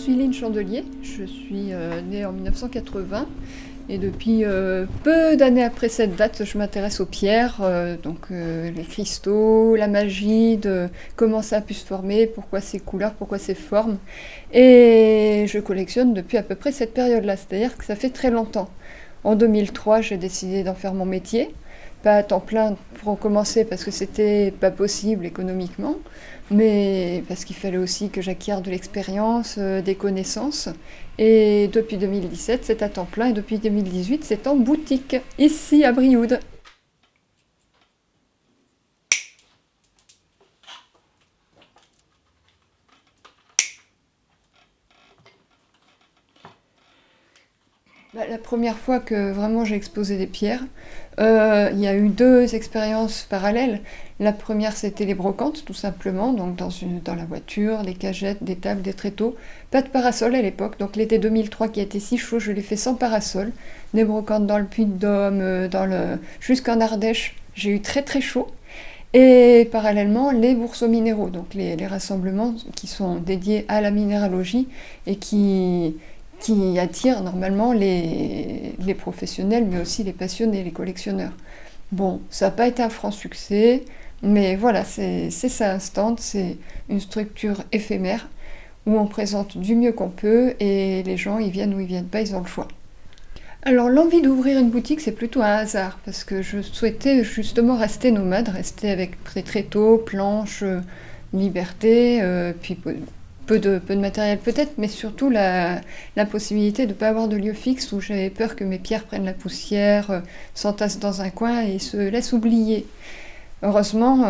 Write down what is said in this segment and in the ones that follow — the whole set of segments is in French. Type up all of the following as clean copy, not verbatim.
suis Lynne Chandelier, je suis née en 1980 et depuis peu d'années après cette date, je m'intéresse aux pierres, les cristaux, la magie, de comment ça a pu se former, pourquoi ces couleurs, pourquoi ces formes. Et je collectionne depuis à peu près cette période-là, c'est-à-dire que ça fait très longtemps. En 2003, j'ai décidé d'en faire mon métier, pas à temps plein pour commencer parce que c'était pas possible économiquement, mais parce qu'il fallait aussi que j'acquière de l'expérience, des connaissances. Et depuis 2017, c'est à temps plein, et depuis 2018, c'est en boutique, ici à Brioude. La première fois que vraiment j'ai exposé des pierres, il y a eu deux expériences parallèles. La première, c'était les brocantes, tout simplement, donc dans la voiture, des cagettes, des tables, des tréteaux. Pas de parasol à l'époque, donc l'été 2003 qui a été si chaud, je l'ai fait sans parasol. Des brocantes dans le Puy-de-Dôme, jusqu'en Ardèche, j'ai eu très très chaud. Et parallèlement, les bourseaux minéraux, donc les rassemblements qui sont dédiés à la minéralogie et qui attirent normalement les professionnels, mais aussi les passionnés, les collectionneurs. Bon, ça n'a pas été un franc succès, mais voilà, c'est ça un stand, c'est une structure éphémère où on présente du mieux qu'on peut et les gens, ils viennent ou ils viennent pas, ils ont le choix. Alors l'envie d'ouvrir une boutique, c'est plutôt un hasard, parce que je souhaitais justement rester nomade, rester avec très tréteaux, planches, liberté, puis peu de matériel peut-être, mais surtout la possibilité de ne pas avoir de lieu fixe où j'avais peur que mes pierres prennent la poussière, s'entassent dans un coin et se laissent oublier. Heureusement,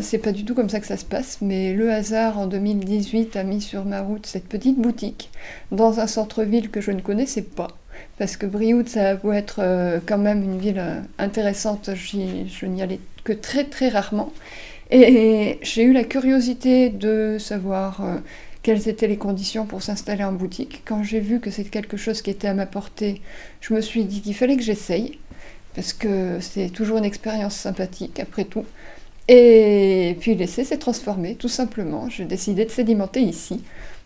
c'est pas du tout comme ça que ça se passe, mais le hasard en 2018 a mis sur ma route cette petite boutique dans un centre-ville que je ne connaissais pas. Parce que Brioude, ça a beau être quand même une ville intéressante, je n'y allais que très très rarement. Et j'ai eu la curiosité de savoir quelles étaient les conditions pour s'installer en boutique. Quand j'ai vu que c'était quelque chose qui était à ma portée, je me suis dit qu'il fallait que j'essaye, parce que c'est toujours une expérience sympathique après tout. Et puis l'essai s'est transformé, tout simplement. J'ai décidé de sédimenter ici,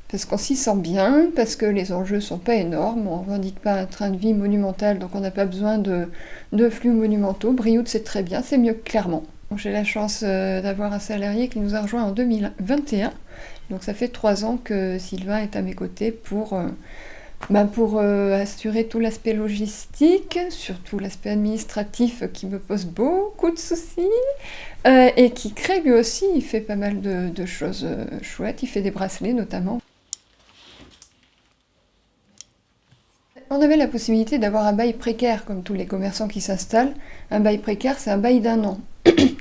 parce qu'on s'y sent bien, parce que les enjeux sont pas énormes, on ne revendique pas un train de vie monumental, donc on n'a pas besoin de flux monumentaux. Brioude, c'est très bien, c'est mieux que Clermont. J'ai la chance d'avoir un salarié qui nous a rejoint en 2021, donc ça fait 3 ans que Sylvain est à mes côtés pour assurer tout l'aspect logistique, surtout l'aspect administratif qui me pose beaucoup de soucis, et qui crée lui aussi, il fait pas mal de choses chouettes, il fait des bracelets notamment. On avait la possibilité d'avoir un bail précaire, comme tous les commerçants qui s'installent. Un bail précaire, c'est un bail d'1 an.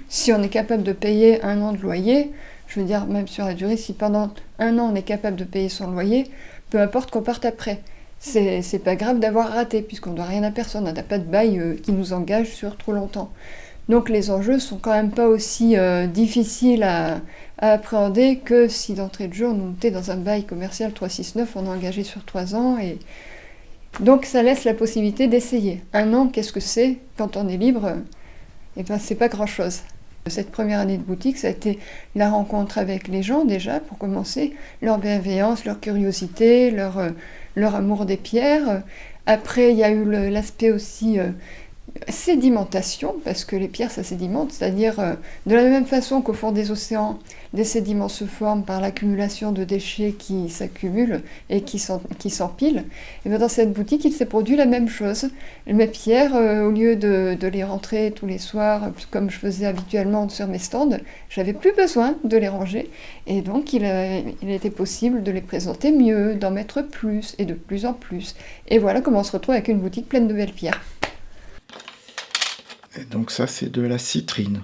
Si on est capable de payer 1 an de loyer, je veux dire, même sur la durée, si pendant 1 an on est capable de payer son loyer, peu importe qu'on parte après. C'est pas grave d'avoir raté, puisqu'on ne doit rien à personne, on n'a pas de bail qui nous engage sur trop longtemps. Donc les enjeux sont quand même pas aussi difficiles à appréhender que si d'entrée de jeu on était dans un bail commercial 369, on est engagé sur 3 ans, et donc ça laisse la possibilité d'essayer. 1 an, qu'est-ce que c'est quand on est libre? Eh ben, c'est pas grand-chose. Cette première année de boutique, ça a été la rencontre avec les gens déjà, pour commencer, leur bienveillance, leur curiosité, leur amour des pierres. Après, il y a eu l'aspect aussi sédimentation, parce que les pierres, ça sédimente, c'est-à-dire de la même façon qu'au fond des océans, des sédiments se forment par l'accumulation de déchets qui s'accumulent et qui s'empilent. Et bien dans cette boutique, il s'est produit la même chose. Mes pierres, au lieu de les rentrer tous les soirs, comme je faisais habituellement sur mes stands, j'avais plus besoin de les ranger. Et donc, il était possible de les présenter mieux, d'en mettre plus et de plus en plus. Et voilà comment on se retrouve avec une boutique pleine de belles pierres. Et donc ça, c'est de la citrine.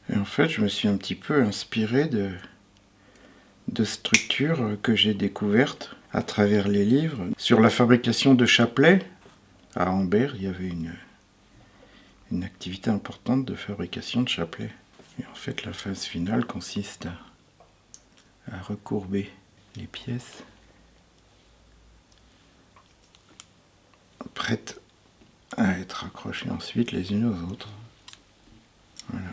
Et en fait, je me suis un petit peu inspiré de structures que j'ai découvertes à travers les livres. Sur la fabrication de chapelets, à Ambert, il y avait une activité importante de fabrication de chapelets. Et en fait, la phase finale consiste à recourber les pièces prêtes à être accrochées ensuite les unes aux autres. Voilà.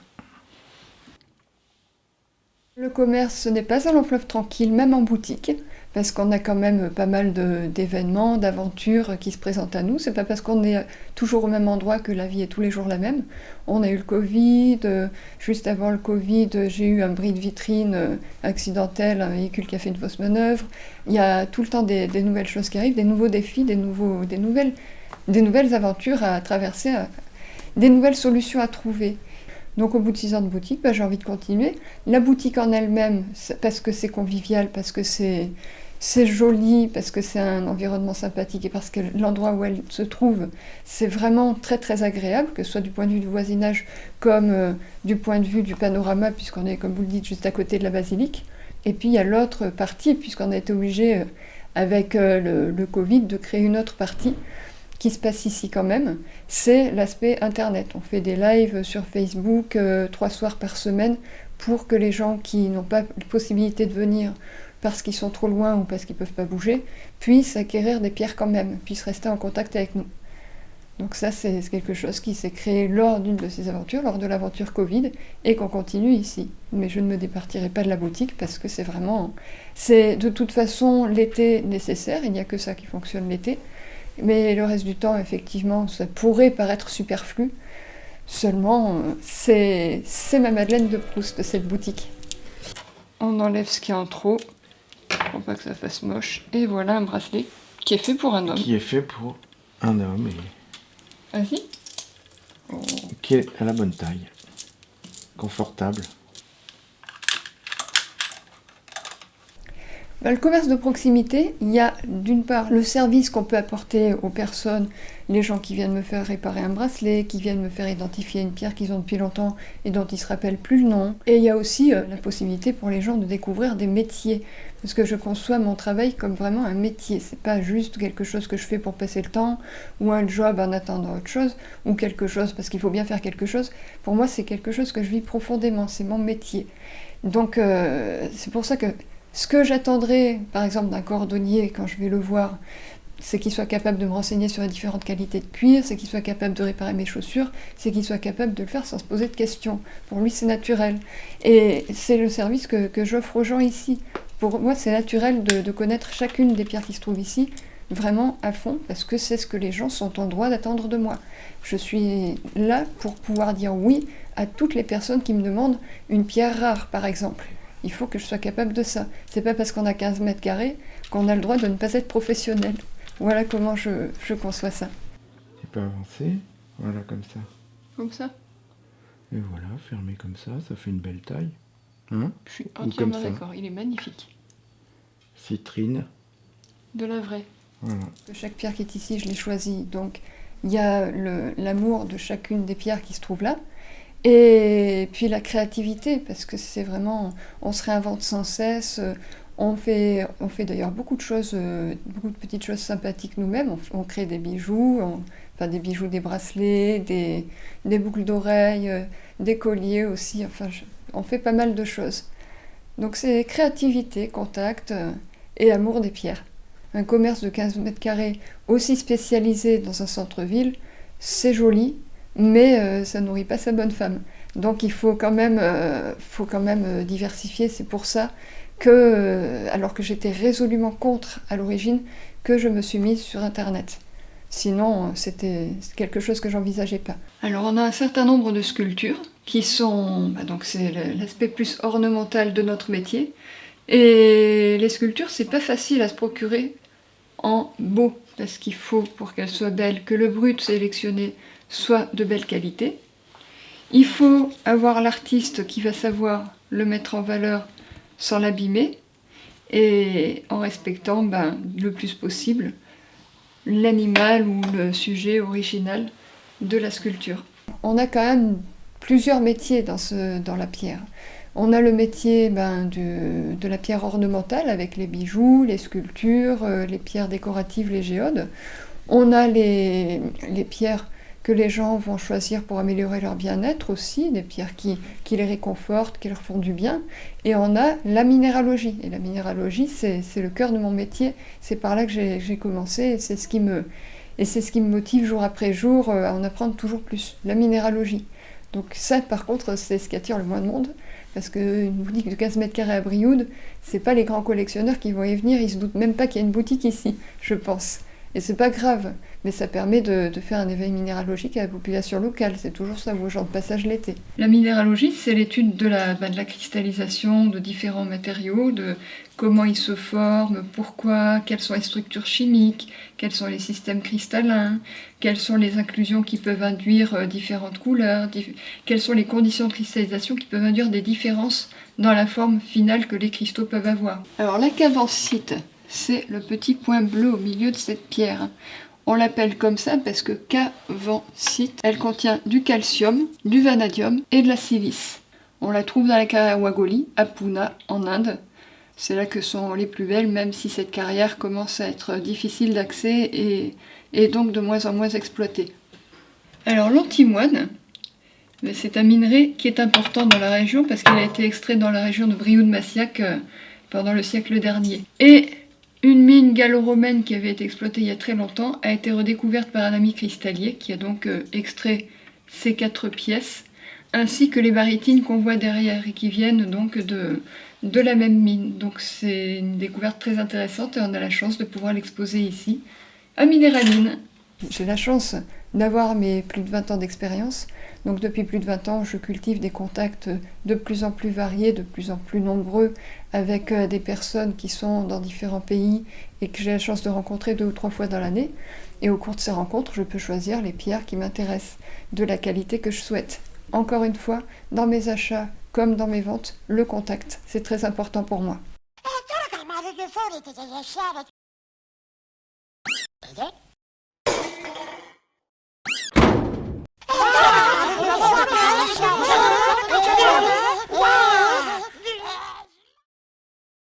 Le commerce, ce n'est pas un long fleuve tranquille, même en boutique, parce qu'on a quand même pas mal d'événements, d'aventures qui se présentent à nous. C'est pas parce qu'on est toujours au même endroit que la vie est tous les jours la même. On a eu le Covid, juste avant le Covid, j'ai eu un bris de vitrine accidentel, un véhicule qui a fait une fausse manœuvre. Il y a tout le temps des nouvelles choses qui arrivent, des nouveaux défis, des nouvelles aventures à traverser, des nouvelles solutions à trouver. Donc au bout de 6 ans de boutique, j'ai envie de continuer. La boutique en elle-même, parce que c'est convivial, parce que c'est joli, parce que c'est un environnement sympathique et parce que l'endroit où elle se trouve, c'est vraiment très très agréable, que ce soit du point de vue du voisinage comme du point de vue du panorama, puisqu'on est, comme vous le dites, juste à côté de la basilique. Et puis il y a l'autre partie, puisqu'on a été obligé, avec le Covid, de créer une autre partie qui se passe ici quand même, c'est l'aspect internet. On fait des lives sur Facebook 3 soirs par semaine pour que les gens qui n'ont pas la possibilité de venir parce qu'ils sont trop loin ou parce qu'ils ne peuvent pas bouger, puissent acquérir des pierres quand même, puissent rester en contact avec nous. Donc ça, c'est quelque chose qui s'est créé lors d'une de ces aventures, lors de l'aventure Covid, et qu'on continue ici. Mais je ne me départirai pas de la boutique parce que c'est de toute façon l'été nécessaire, il n'y a que ça qui fonctionne l'été. Mais le reste du temps, effectivement, ça pourrait paraître superflu. Seulement, c'est ma Madeleine de Proust, cette boutique. On enlève ce qui est en trop, pour pas que ça fasse moche. Et voilà un bracelet qui est fait pour un homme. Qui est fait pour un homme et Vas-y. Oh. qui est à la bonne taille. Confortable. Dans le commerce de proximité, il y a d'une part le service qu'on peut apporter aux personnes, les gens qui viennent me faire réparer un bracelet, qui viennent me faire identifier une pierre qu'ils ont depuis longtemps et dont ils ne se rappellent plus le nom. Et il y a aussi la possibilité pour les gens de découvrir des métiers, parce que je conçois mon travail comme vraiment un métier. C'est pas juste quelque chose que je fais pour passer le temps, ou un job en attendant autre chose, ou quelque chose parce qu'il faut bien faire quelque chose. Pour moi, c'est quelque chose que je vis profondément, c'est mon métier. Donc c'est pour ça que ce que j'attendrais, par exemple, d'un cordonnier quand je vais le voir, c'est qu'il soit capable de me renseigner sur les différentes qualités de cuir, c'est qu'il soit capable de réparer mes chaussures, c'est qu'il soit capable de le faire sans se poser de questions. Pour lui, c'est naturel. Et c'est le service que j'offre aux gens ici. Pour moi, c'est naturel de connaître chacune des pierres qui se trouvent ici, vraiment à fond, parce que c'est ce que les gens sont en droit d'attendre de moi. Je suis là pour pouvoir dire oui à toutes les personnes qui me demandent une pierre rare, par exemple. Il faut que je sois capable de ça. C'est pas parce qu'on a 15 mètres carrés qu'on a le droit de ne pas être professionnel. Voilà comment je conçois ça. Tu peux avancer, voilà comme ça. Comme ça. Et voilà, fermé comme ça fait une belle taille. Hein? Je suis entièrement d'accord, il est magnifique. Citrine. De la vraie. Voilà. Chaque pierre qui est ici, je l'ai choisie. Donc il y a l'amour de chacune des pierres qui se trouvent là. Et puis la créativité, parce que c'est vraiment, on se réinvente sans cesse, on fait d'ailleurs beaucoup de petites choses sympathiques nous-mêmes, on crée des bijoux, des bijoux, des bracelets, des boucles d'oreilles, des colliers aussi, on fait pas mal de choses. Donc c'est créativité, contact et amour des pierres. Un commerce de 15 mètres carrés aussi spécialisé dans un centre-ville, c'est joli, mais ça nourrit pas sa bonne femme. Donc il faut quand même diversifier. C'est pour ça que, alors que j'étais résolument contre à l'origine, que je me suis mise sur Internet. Sinon, c'était quelque chose que j'envisageais pas. Alors on a un certain nombre de sculptures qui sont... donc c'est l'aspect plus ornemental de notre métier. Et les sculptures, c'est pas facile à se procurer en beau, parce qu'il faut, pour qu'elles soient belles, que le brut sélectionné soit de belle qualité. Il faut avoir l'artiste qui va savoir le mettre en valeur sans l'abîmer et en respectant le plus possible l'animal ou le sujet original de la sculpture. On a quand même plusieurs métiers dans la pierre. On a le métier de la pierre ornementale avec les bijoux, les sculptures, les pierres décoratives, les géodes. On a les pierres que les gens vont choisir pour améliorer leur bien-être aussi, des pierres qui les réconfortent, qui leur font du bien. Et on a la minéralogie. Et la minéralogie, c'est le cœur de mon métier. C'est par là que j'ai commencé et c'est ce qui me motive jour après jour à en apprendre toujours plus. La minéralogie. Donc ça, par contre, c'est ce qui attire le moins de monde Parce qu'une boutique de 15 mètres carrés à Brioude, c'est pas les grands collectionneurs qui vont y venir, ils se doutent même pas qu'il y a une boutique ici, je pense. Et c'est pas grave, mais ça permet de faire un éveil minéralogique à la population locale. C'est toujours ça, vos gens de passage l'été. La minéralogie, c'est l'étude de la cristallisation de différents matériaux, de comment ils se forment, pourquoi, quelles sont les structures chimiques, quels sont les systèmes cristallins, quelles sont les inclusions qui peuvent induire différentes couleurs, quelles sont les conditions de cristallisation qui peuvent induire des différences dans la forme finale que les cristaux peuvent avoir. Alors la cavancite, c'est le petit point bleu au milieu de cette pierre. On l'appelle comme ça parce que cavancite, elle contient du calcium, du vanadium et de la silice. On la trouve dans la carrière Wagoli, à Pune, en Inde. C'est là que sont les plus belles, même si cette carrière commence à être difficile d'accès et donc de moins en moins exploitée. Alors l'antimoine, c'est un minerai qui est important dans la région parce qu'il a été extrait dans la région de Brioude-Massiac pendant le siècle dernier. Et une mine gallo-romaine qui avait été exploitée il y a très longtemps a été redécouverte par un ami cristallier qui a donc extrait ces 4 pièces, ainsi que les barytines qu'on voit derrière et qui viennent donc de la même mine. Donc c'est une découverte très intéressante et on a la chance de pouvoir l'exposer ici, à Minéraline. J'ai la chance d'avoir mes plus de 20 ans d'expérience. Donc depuis plus de 20 ans, je cultive des contacts de plus en plus variés, de plus en plus nombreux, avec des personnes qui sont dans différents pays et que j'ai la chance de rencontrer 2 ou 3 fois dans l'année. Et au cours de ces rencontres, je peux choisir les pierres qui m'intéressent, de la qualité que je souhaite. Encore une fois, dans mes achats comme dans mes ventes, le contact, c'est très important pour moi.